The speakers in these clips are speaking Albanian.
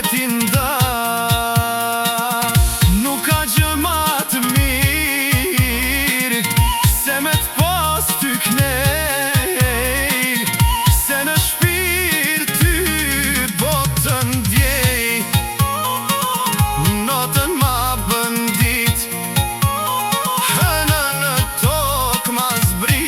vetin da. Nuk ka gjë ma të mirë se me t'pas ty knej, se në shpirt ty botën djej. Notën ma bën dit, hënën në tokë ma zbrit.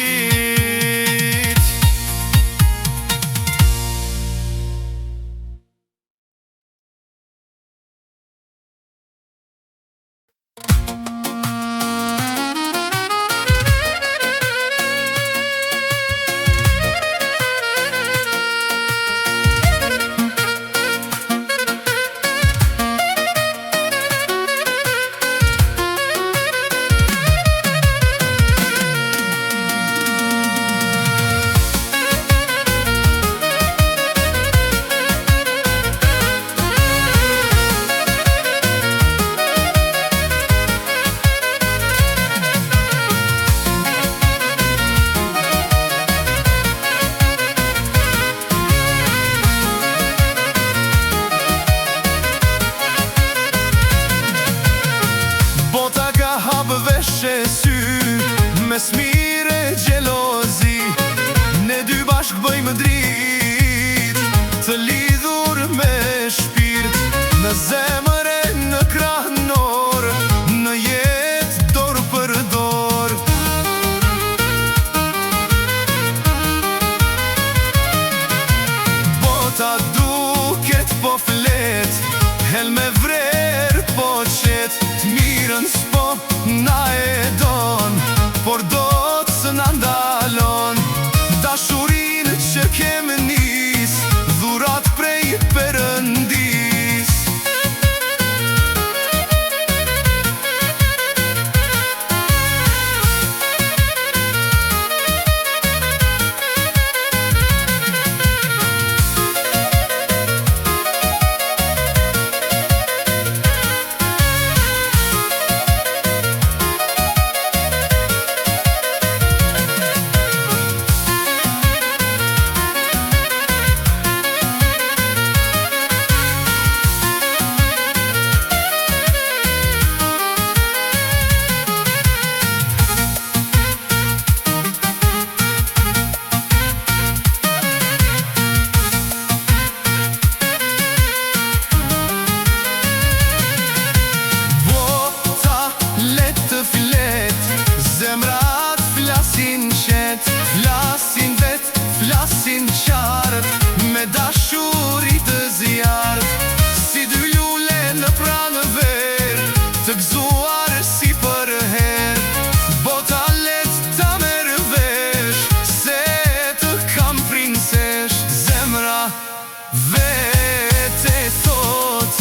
Bota ka hapë veshe sy, mes mire gjelozi. Ne dy bashk bëjmë drit, të lidhur me shpirt. Në zemër e në krahnor, në jet dorë për dorë. Bota duket po flet, hel me vrer po qet. T'mirën s'po na e don, por do të na ndalon. Dashurin që kem nis, dhurat prej Perëndis. Zemrat flasin qet, flasin vet, flasin qartë, me dashuri të zjarrt. Si dy lule në pranver, të gëzuar si për her. Bota let ta merr vesh, se të kam princesh. Zemra vete thot,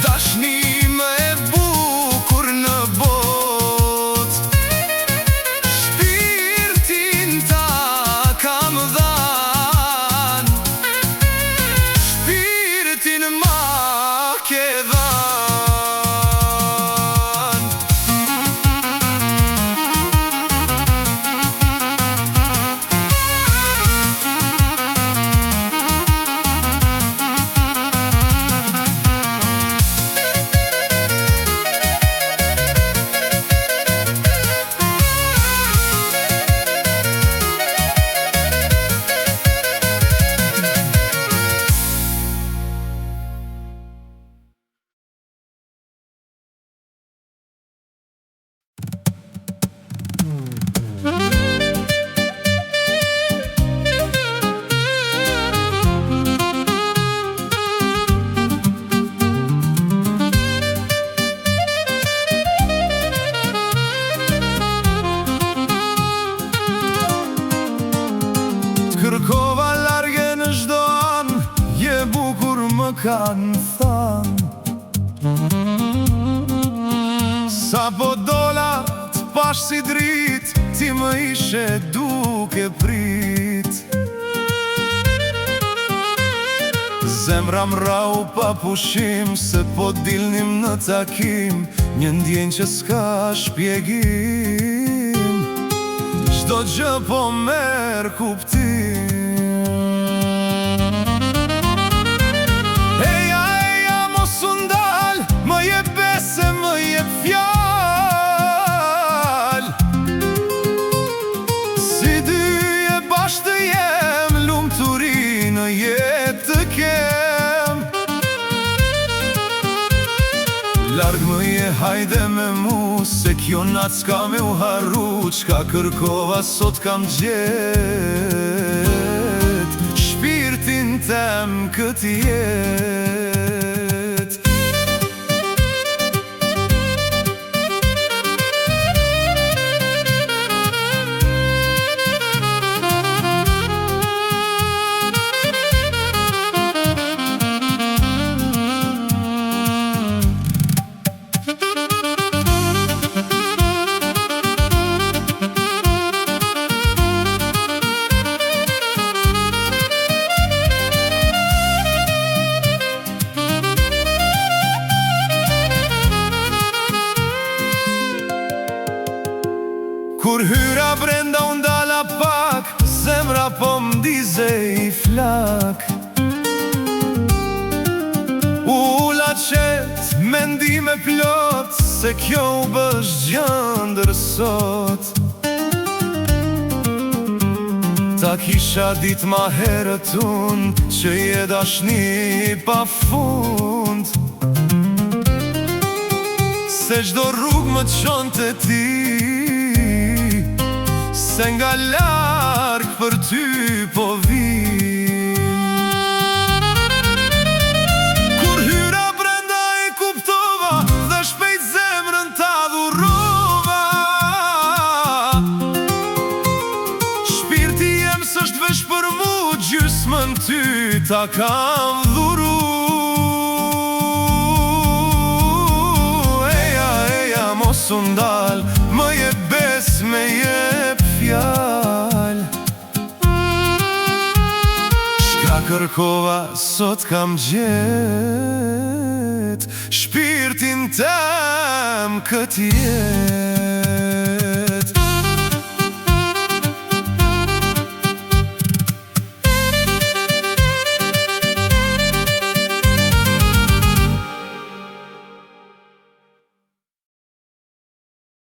dashni më e bukur në bot. Shpirtin ta kam dhan, shpirtin ma ke dhan. Kërkova large në çdo an, je bukur më kanë than. Sa po dola t'pash si drit, ti më ishe duke prit. Zemra mrau pa pushim, se po dilnim në takim, një ndjenjë që s'ka shpjegim. Çdo gjë po merr kuptim. Larg më je hajde me mu, se kjo natë s'ka me u harru. Qka kërkova sot kam gjet, shpirtin tem këtë jet. Kur hyra brenda unë dala pak, zemra po m'dize i flak. Ula qet, mendime plot, se kjo u bësh gjëndër sot. Ta kisha dit ma herët unë, që je dashni pa fund. Se gjdo rrug më qonë të ti, se nga larg për ty po vi. Kur hyra brenda e kuptova, dhe shpejt zemrën ta dhurova. Shpirti jem s'është vesh për mu, gjysmën ty ta kam dhuru. Eja, eja, mos undal, më je bes me jep fjall. Shka kërkova sot kam gjet, shpirtin tem këtë jet.